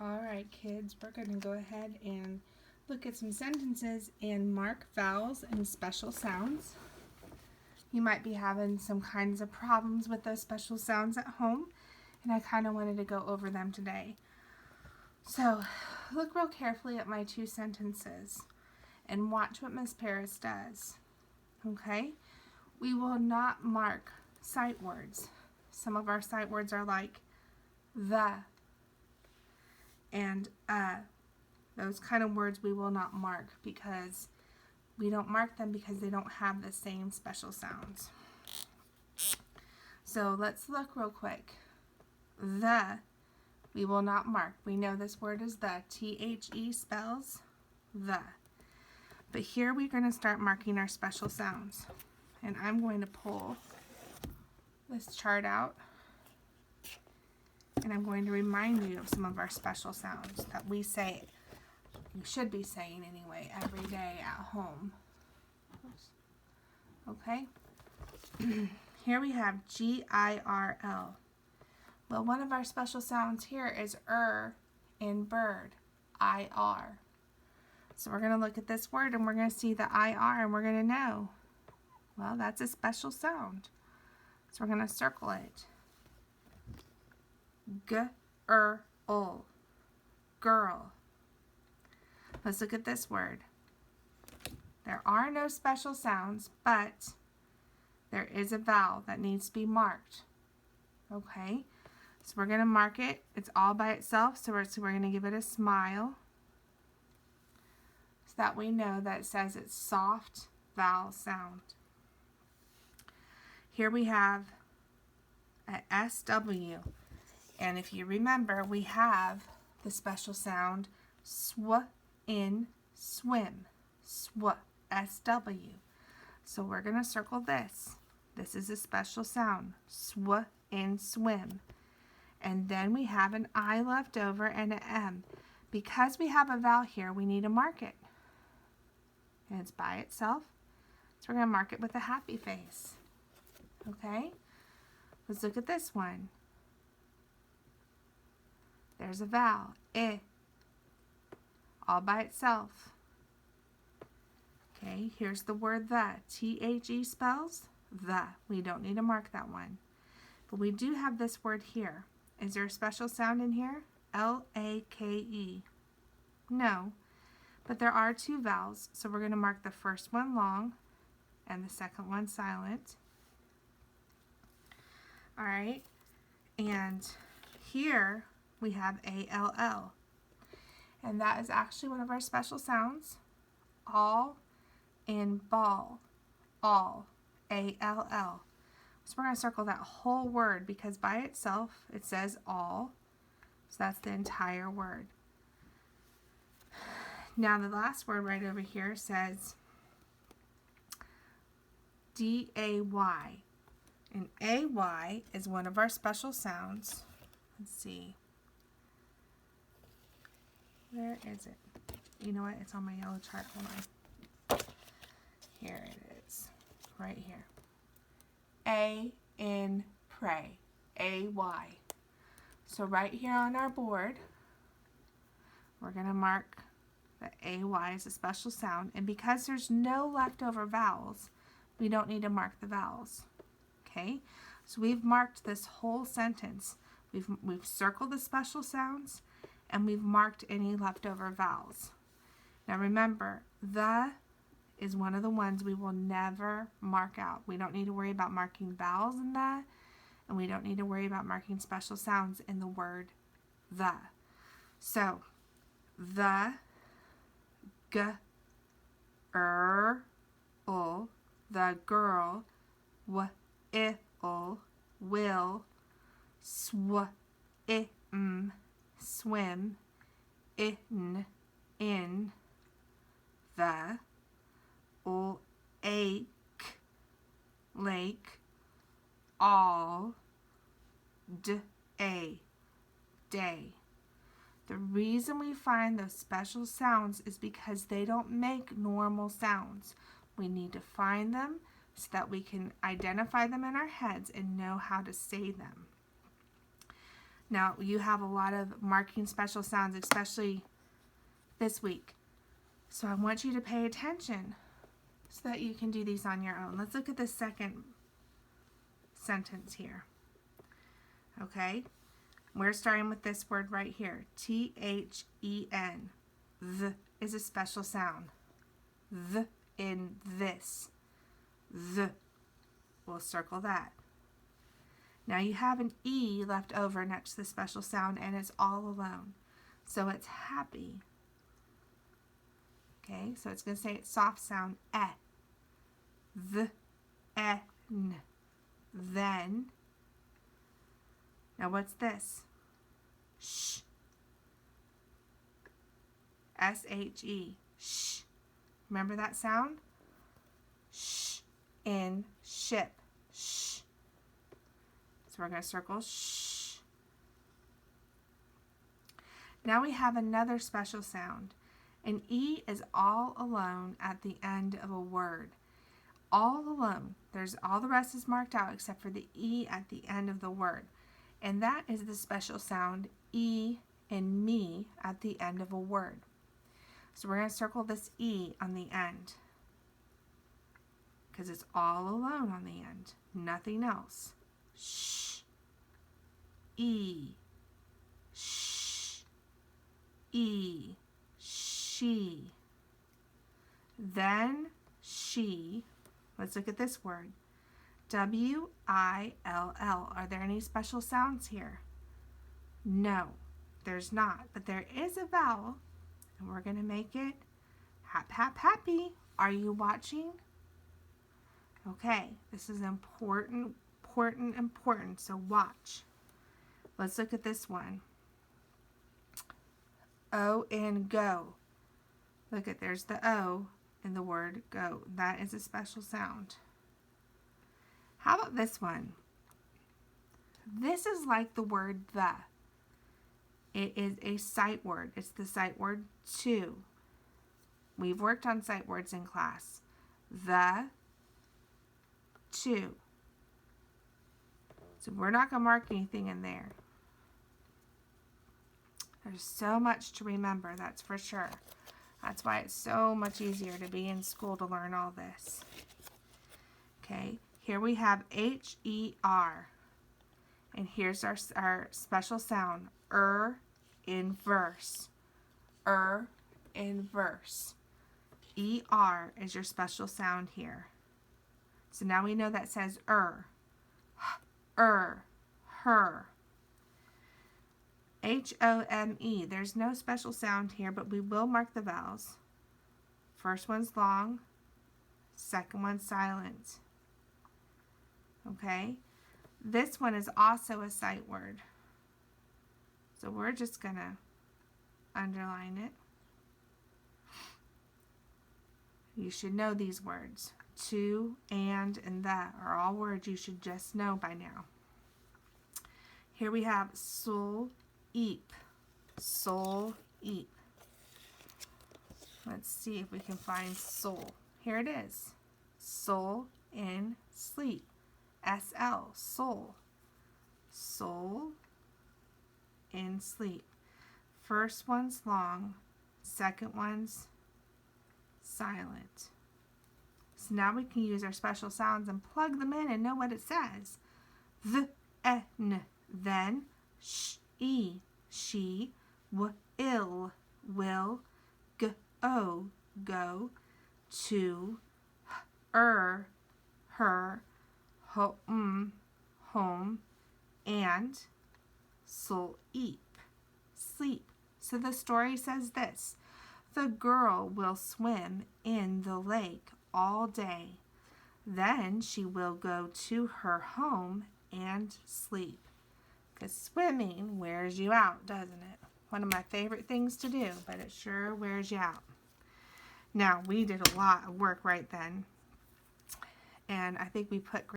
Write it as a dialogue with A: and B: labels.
A: Alright kids, we're going to go ahead and look at some sentences and mark vowels and special sounds. You might be having some kinds of problems with those special sounds at home, and I kind of wanted to go over them today. So look real carefully at my two sentences and watch what Miss Parris does. Okay? We will not mark sight words. Some of our sight words are like the and those kind of words we will not mark because we don't mark them because they don't have the same special sounds. So let's look real quick. The, we will not mark. We know this word is the. T-H-E spells the. But here we're going to start marking our special sounds. And I'm going to pull this chart out. And I'm going to remind you of some of our special sounds that we say, you should be saying anyway, every day at home. Okay? Here we have G-I-R-L. Well, one of our special sounds here is in bird, I-R. So we're going to look at this word and we're going to see the I-R and we're going to know, well, that's a special sound. So we're going to circle it. G-R-L, girl. Let's look at this word. There are no special sounds, but there is a vowel that needs to be marked. Okay, so we're going to mark it. It's all by itself, so we're going to give it a smile so that we know that it says it's soft vowel sound. Here we have a S-W. And if you remember, we have the special sound sw in swim. Sw, S-W. So we're going to circle this. This is a special sound. Sw in swim. And then we have an I left over and an M. Because we have a vowel here, we need to mark it. And it's by itself. So we're going to mark it with a happy face. Okay? Let's look at this one. There's a vowel, I, all by itself. Okay, here's the word the. T-H-E spells the. We don't need to mark that one. But we do have this word here. Is there a special sound in here? L-A-K-E. No, but there are two vowels, so we're going to mark the first one long and the second one silent. All right, and here we have A-L-L, and that is actually one of our special sounds. All in ball, all, A-L-L. So we're going to circle that whole word because by itself it says all, so that's the entire word. Now the last word right over here says D-A-Y, and A-Y is one of our special sounds. Let's see. Where is it? You know what? It's on my yellow chart. Hold on. Here it is. Right here. A in pray. A-Y. So right here on our board, we're going to mark that A-Y is a special sound. And because there's no leftover vowels, we don't need to mark the vowels. Okay? So we've marked this whole sentence. We've circled the special sounds, and we've marked any leftover vowels. Now remember, the is one of the ones we will never mark out. We don't need to worry about marking vowels in the, and we don't need to worry about marking special sounds in the word the. So, the, g-er-l, the girl, w-i-l, will, sw-i-m, swim, in, the, ache, lake, all, day. The reason we find those special sounds is because they don't make normal sounds. We need to find them so that we can identify them in our heads and know how to say them. Now, you have a lot of marking special sounds, especially this week. So I want you to pay attention so that you can do these on your own. Let's look at the second sentence here. Okay? We're starting with this word right here. T-H-E-N. Th is a special sound. Th in this. Th. We'll circle that. Now you have an E left over next to the special sound, and it's all alone. So it's happy. Okay, so it's going to say its soft sound, eh. The, eh, n. Then. Now what's this? Sh. S-H-E. Sh. Remember that sound? Sh. In ship. Sh. So we're going to circle sh. Now we have another special sound. An E is all alone at the end of a word. All alone. There's all the rest is marked out except for the E at the end of the word. And that is the special sound E in me at the end of a word. So we're going to circle this E on the end, because it's all alone on the end. Nothing else. Sh. E. Sh. E. She. Then she. Let's look at this word. W-I-L-L. Are there any special sounds here? No, there's not. But there is a vowel, and we're going to make it hap, hap, happy. Are you watching? Okay, this is important, so watch. Let's look at this one. O in go. Look at, there's the O in the word go. That is a special sound. How about this one? This is like the word the. It is a sight word. It's the sight word to. We've worked on sight words in class. The, to. So we're not going to mark anything in there. There's so much to remember, that's for sure. That's why it's so much easier to be in school to learn all this. Okay, here we have H-E-R. And here's our special sound, in verse. In verse. E-R is your special sound here. So now we know that says her. H-O-M-E. There's no special sound here, but we will mark the vowels. First one's long, second one's silent. Okay? This one is also a sight word. So we're just going to underline it. You should know these words. To, and the are all words you should just know by now. Here we have sul, eep. Soul, eep. Let's see if we can find soul. Here it is. Soul in sleep. S-L, soul. Soul in sleep. First one's long, second one's silent. So now we can use our special sounds and plug them in and know what it says. The, n, then, sh, e, she, w, ill, will, go, go, to, her, home, and sleep, sleep. So the story says this: the girl will swim in the lake all day. Then she will go to her home and sleep. Because swimming wears you out, doesn't it? One of my favorite things to do, but it sure wears you out. Now, we did a lot of work right then, and I think we put